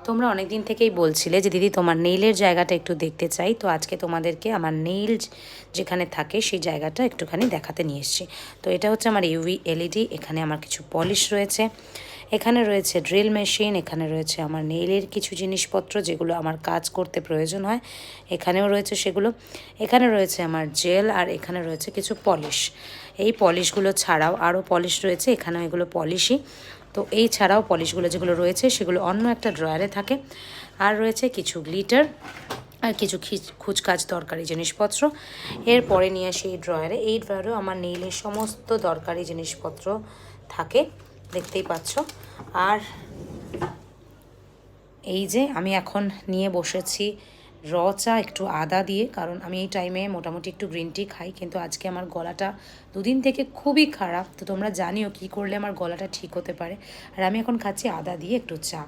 তোমরা অনেক দিন থেকেই বলছিলে যে দিদি তোমার নেইলের জায়গাটা একটু দেখতে চাই, তো আজকে তোমাদেরকে আমার নেইল যেখানে থাকে সেই জায়গাটা একটুখানি দেখাতে নিয়ে এসেছি। তো এটা হচ্ছে আমার ইউভি এলইডি, এখানে আমার কিছু পলিশ রয়েছে, এখানে রয়েছে ড্রিল মেশিন, এখানে রয়েছে আমার নেইলের কিছু জিনিসপত্র যেগুলো আমার কাজ করতে প্রয়োজন হয়, এখানেও রয়েছে সেগুলো, এখানে রয়েছে আমার জেল, আর এখানে রয়েছে কিছু পলিশ। এই পলিশগুলো ছাড়াও আরও পলিশ রয়েছে, এখানেও এগুলো পলিশই। তো এই ছাড়াও পলিশগুলো যেগুলো রয়েছে সেগুলো অন্য একটা ড্রয়ারে থাকে। আর রয়েছে কিছু গ্লিটার আর কিছু খুচকাচ দরকারি জিনিসপত্র। এরপরে নিয়ে আসি এই ড্রয়ারে, এই ড্রয়ারেও আমার নেইলের সমস্ত দরকারি জিনিসপত্র থাকে, দেখতেই পাচ্ছ। আর এই যে আমি এখন নিয়ে বসেছি র চা একটু আদা দিয়ে, কারণ আমি এই টাইমে মোটামুটি একটু গ্রিন টি খাই, কিন্তু আজকে আমার গলাটা দুদিন থেকে খুবই খারাপ, তো তোমরা জানিও কী করলে আমার গলাটা ঠিক হতে পারে। আর আমি এখন খাচ্ছি আদা দিয়ে একটু চা।